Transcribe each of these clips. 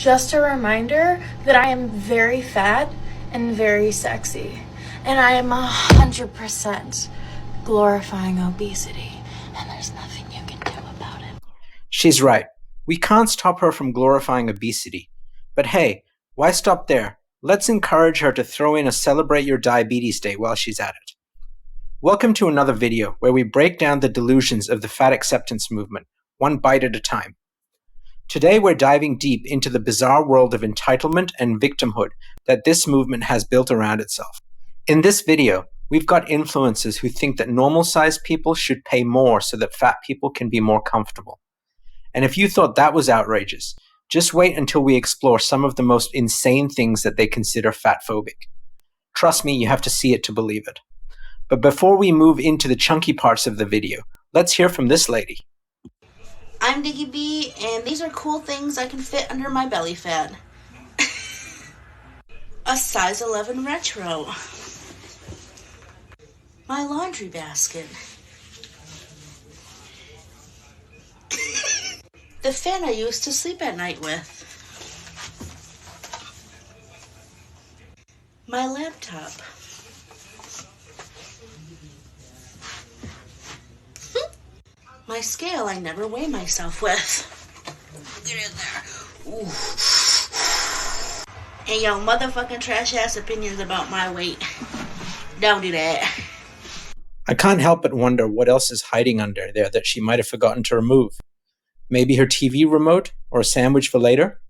Just a reminder that I am very fat and very sexy, and I am 100% glorifying obesity, and there's nothing you can do about it. She's right. We can't stop her from glorifying obesity. But hey, why stop there? Let's encourage her to throw in a Celebrate Your Diabetes Day while she's at it. Welcome to another video where we break down the delusions of the fat acceptance movement, one bite at a time. Today we're diving deep into the bizarre world of entitlement and victimhood that this movement has built around itself. In this video, we've got influencers who think that normal-sized people should pay more so that fat people can be more comfortable. And if you thought that was outrageous, just wait until we explore some of the most insane things that they consider fat-phobic. Trust me, you have to see it to believe it. But before we move into the chunky parts of the video, let's hear from this lady. I'm Diggy B, and these are cool things I can fit under my belly fat. A size 11 retro. My laundry basket. The fan I used to sleep at night with. My laptop. My scale I never weigh myself with. Get in there. Ooh. And yo, motherfucking trash ass opinions about my weight. Don't do that. I can't help but wonder what else is hiding under there that she might have forgotten to remove. Maybe her TV remote or a sandwich for later?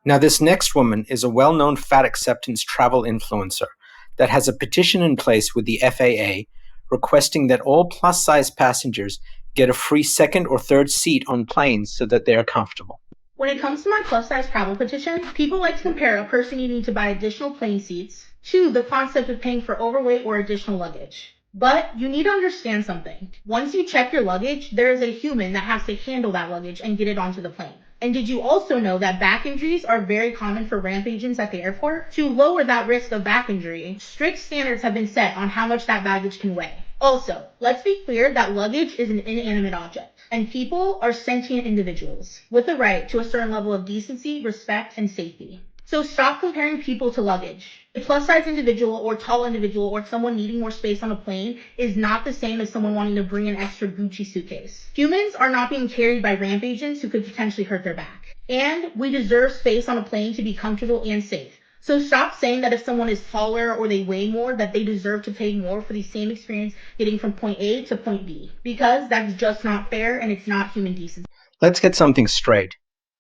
Now this next woman is a well-known fat acceptance travel influencer that has a petition in place with the FAA requesting that all plus-size passengers get a free second or third seat on planes so that they are comfortable. When it comes to my plus-size travel petition, people like to compare a person needing to buy additional plane seats to the concept of paying for overweight or additional luggage. But you need to understand something. Once you check your luggage, there is a human that has to handle that luggage and get it onto the plane. And did you also know that back injuries are very common for ramp agents at the airport? To lower that risk of back injury, strict standards have been set on how much that baggage can weigh. Also, let's be clear that luggage is an inanimate object, and people are sentient individuals with the right to a certain level of decency, respect, and safety. So stop comparing people to luggage. A plus-size individual or tall individual or someone needing more space on a plane is not the same as someone wanting to bring an extra Gucci suitcase. Humans are not being carried by ramp agents who could potentially hurt their back. And we deserve space on a plane to be comfortable and safe. So stop saying that if someone is taller or they weigh more, that they deserve to pay more for the same experience getting from point A to point B. Because that's just not fair and it's not human decency. Let's get something straight.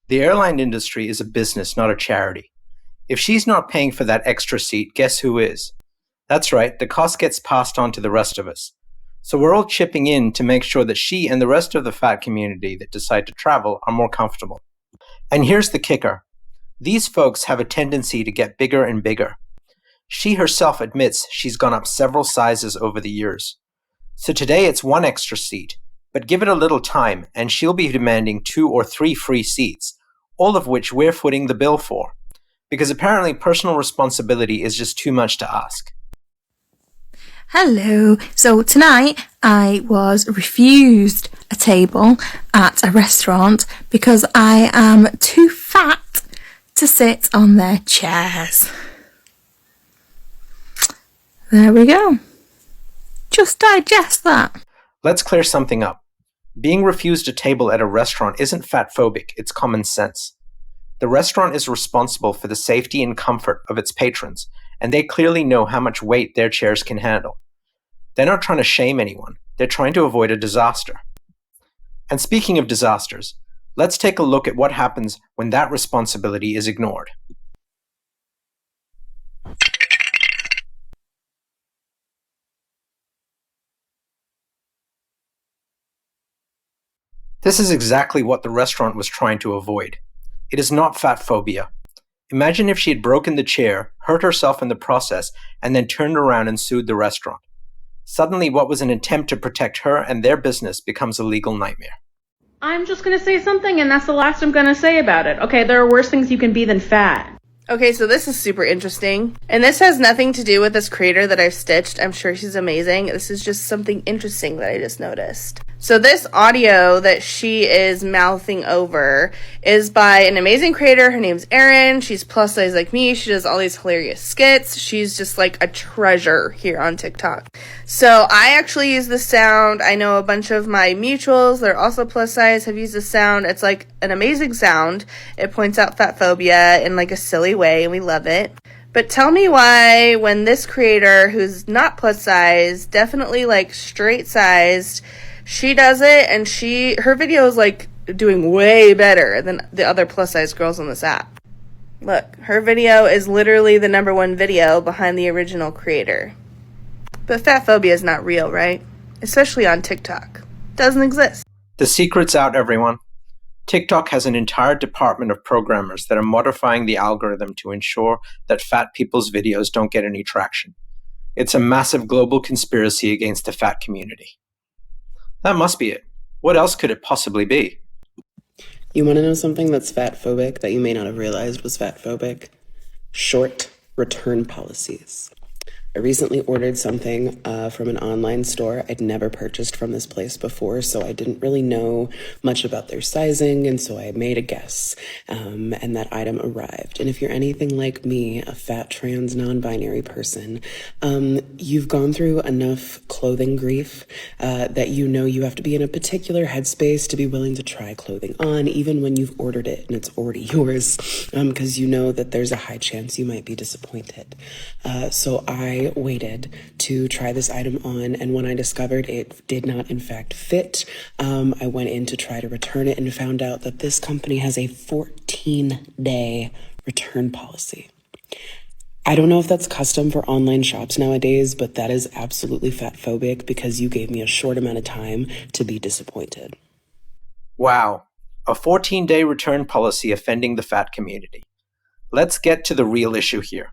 The airline industry is a business, not a charity. If she's not paying for that extra seat, guess who is? That's right, the cost gets passed on to the rest of us. So we're all chipping in to make sure that she and the rest of the fat community that decide to travel are more comfortable. And here's the kicker. These folks have a tendency to get bigger and bigger. She herself admits she's gone up several sizes over the years. So today it's one extra seat, but give it a little time and she'll be demanding 2 or 3 free seats, all of which we're footing the bill for. Because apparently personal responsibility is just too much to ask. Hello. So tonight I was refused a table at a restaurant because I am too fat to sit on their chairs. There we go. Just digest that. Let's clear something up. Being refused a table at a restaurant isn't fat-phobic, it's common sense. The restaurant is responsible for the safety and comfort of its patrons, and they clearly know how much weight their chairs can handle. They're not trying to shame anyone, they're trying to avoid a disaster. And speaking of disasters, let's take a look at what happens when that responsibility is ignored. This is exactly what the restaurant was trying to avoid. It is not fat phobia. Imagine if she had broken the chair, hurt herself in the process, and then turned around and sued the restaurant. Suddenly, what was an attempt to protect her and their business becomes a legal nightmare. I'm just gonna say something, and that's the last I'm gonna say about it. Okay, there are worse things you can be than fat. Okay, so this is super interesting. And this has nothing to do with this creator that I've stitched. I'm sure she's amazing. This is just something interesting that I just noticed. So this audio that she is mouthing over is by an amazing creator. Her name's Erin. She's plus size like me. She does all these hilarious skits. She's just like a treasure here on TikTok. So I actually use this sound. I know a bunch of my mutuals that are also plus size have used this sound. It's like an amazing sound. It points out fat phobia in like a silly way, and we love it. But tell me why when this creator who's not plus size, definitely like straight sized, she does it, and her video is like doing way better than the other plus size girls on this app. Look, her video is literally the #1 video behind the original creator. But fat phobia is not real, right? Especially on TikTok. Doesn't exist. The secret's out, everyone. TikTok has an entire department of programmers that are modifying the algorithm to ensure that fat people's videos don't get any traction. It's a massive global conspiracy against the fat community. That must be it. What else could it possibly be? You want to know something that's fat phobic that you may not have realized was fat phobic? Short return policies. I recently ordered something from an online store. I'd never purchased from this place before, so I didn't really know much about their sizing, and so I made a guess, and that item arrived. And if you're anything like me, a fat trans non-binary person, you've gone through enough clothing grief that you know you have to be in a particular headspace to be willing to try clothing on, even when you've ordered it and it's already yours, because you know that there's a high chance you might be disappointed. So I waited to try this item on, and when I discovered it did not in fact fit, I went in to try to return it and found out that this company has a 14-day return policy. I don't know if that's custom for online shops nowadays, but that is absolutely fat phobic because you gave me a short amount of time to be disappointed. Wow, a 14-day return policy offending the fat community. Let's get to the real issue here.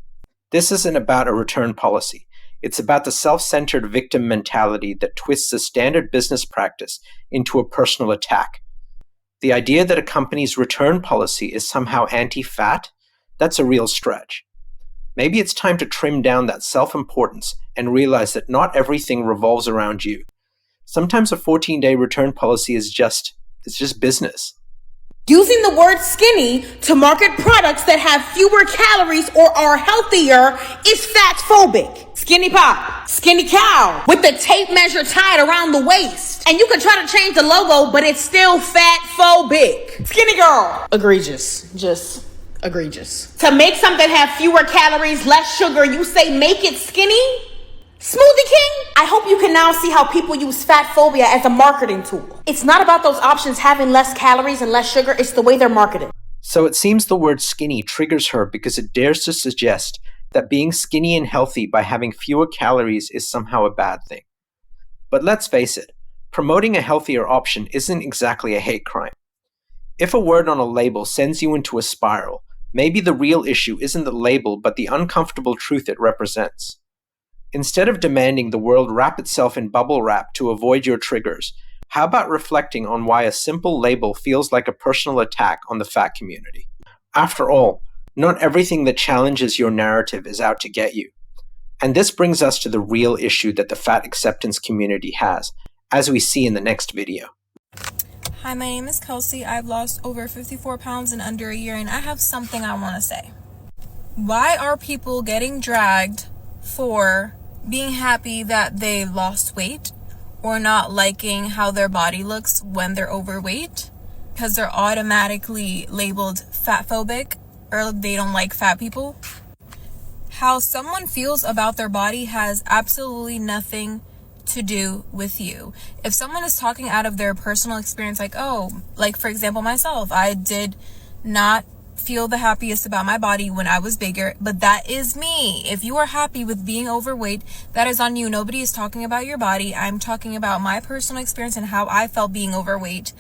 This isn't about a return policy. It's about the self-centered victim mentality that twists a standard business practice into a personal attack. The idea that a company's return policy is somehow anti-fat, that's a real stretch. Maybe it's time to trim down that self-importance and realize that not everything revolves around you. Sometimes a 14-day return policy is just business. Using the word skinny to market products that have fewer calories or are healthier is fat phobic. Skinny pop, skinny cow, with the tape measure tied around the waist. And you can try to change the logo, but it's still fat phobic. Skinny girl. Egregious. Just egregious. To make something have fewer calories, less sugar, you say make it skinny? Smoothie King? I hope you can now see how people use fat phobia as a marketing tool. It's not about those options having less calories and less sugar, it's the way they're marketed. So it seems the word skinny triggers her because it dares to suggest that being skinny and healthy by having fewer calories is somehow a bad thing. But let's face it, promoting a healthier option isn't exactly a hate crime. If a word on a label sends you into a spiral, maybe the real issue isn't the label but the uncomfortable truth it represents. Instead of demanding the world wrap itself in bubble wrap to avoid your triggers, how about reflecting on why a simple label feels like a personal attack on the fat community? After all, not everything that challenges your narrative is out to get you. And this brings us to the real issue that the fat acceptance community has, as we see in the next video. Hi, my name is Kelsey. I've lost over 54 pounds in under a year, and I have something I want to say. Why are people getting dragged for being happy that they lost weight or not liking how their body looks when they're overweight because they're automatically labeled fat phobic or they don't like fat people? How someone feels about their body has absolutely nothing to do with you. If someone is talking out of their personal experience, like for example myself, I did not feel the happiest about my body when I was bigger, but that is me. If you are happy with being overweight, that is on you. Nobody is talking about your body. I'm talking about my personal experience and how I felt being overweight,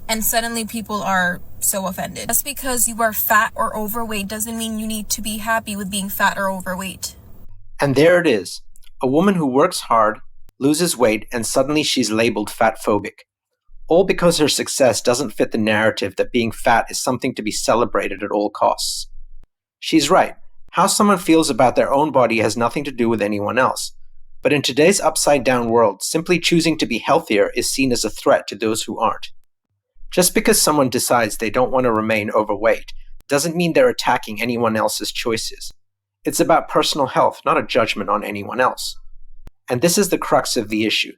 and suddenly people are so offended. Just because you are fat or overweight doesn't mean you need to be happy with being fat or overweight. And there it is, a woman who works hard, loses weight, and suddenly she's labeled fat phobic. All because her success doesn't fit the narrative that being fat is something to be celebrated at all costs. She's right. How someone feels about their own body has nothing to do with anyone else. But in today's upside-down world, simply choosing to be healthier is seen as a threat to those who aren't. Just because someone decides they don't want to remain overweight doesn't mean they're attacking anyone else's choices. It's about personal health, not a judgment on anyone else. And this is the crux of the issue.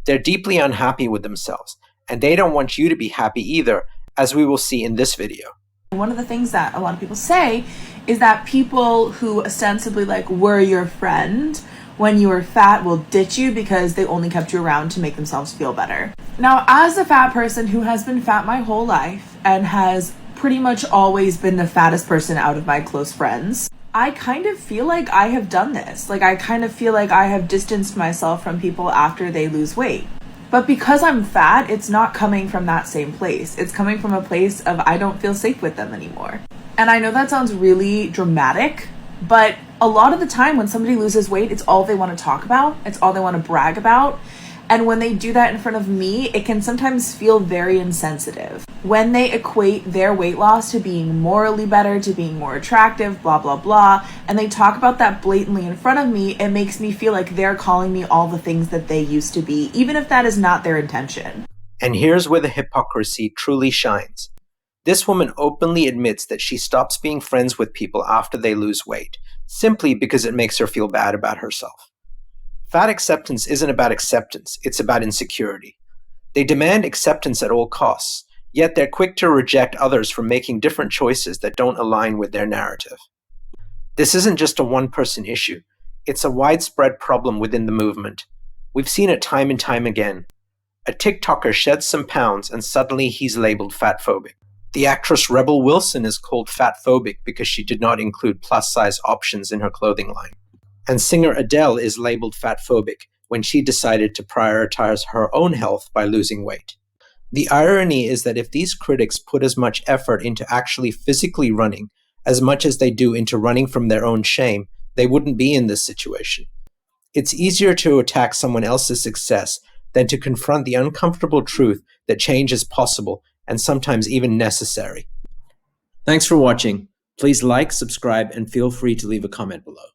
They're deeply unhappy with themselves, and they don't want you to be happy either, as we will see in this video. One of the things that a lot of people say is that people who ostensibly were your friend when you were fat will ditch you because they only kept you around to make themselves feel better. Now, as a fat person who has been fat my whole life and has pretty much always been the fattest person out of my close friends, I kind of feel like I have done this. I kind of feel like I have distanced myself from people after they lose weight. But because I'm fat, it's not coming from that same place. It's coming from a place of I don't feel safe with them anymore. And I know that sounds really dramatic, but a lot of the time when somebody loses weight, it's all they want to talk about. It's all they want to brag about. And when they do that in front of me, it can sometimes feel very insensitive. When they equate their weight loss to being morally better, to being more attractive, blah, blah, blah, and they talk about that blatantly in front of me, it makes me feel like they're calling me all the things that they used to be, even if that is not their intention. And here's where the hypocrisy truly shines. This woman openly admits that she stops being friends with people after they lose weight, simply because it makes her feel bad about herself. Fat acceptance isn't about acceptance, it's about insecurity. They demand acceptance at all costs, yet they're quick to reject others for making different choices that don't align with their narrative. This isn't just a one-person issue, it's a widespread problem within the movement. We've seen it time and time again. A TikToker sheds some pounds and suddenly he's labeled fatphobic. The actress Rebel Wilson is called fatphobic because she did not include plus-size options in her clothing line. And singer Adele is labeled fatphobic when she decided to prioritize her own health by losing weight. The irony is that if these critics put as much effort into actually physically running as much as they do into running from their own shame, they wouldn't be in this situation. It's easier to attack someone else's success than to confront the uncomfortable truth that change is possible and sometimes even necessary. Thanks for watching. Please like, subscribe, and feel free to leave a comment below.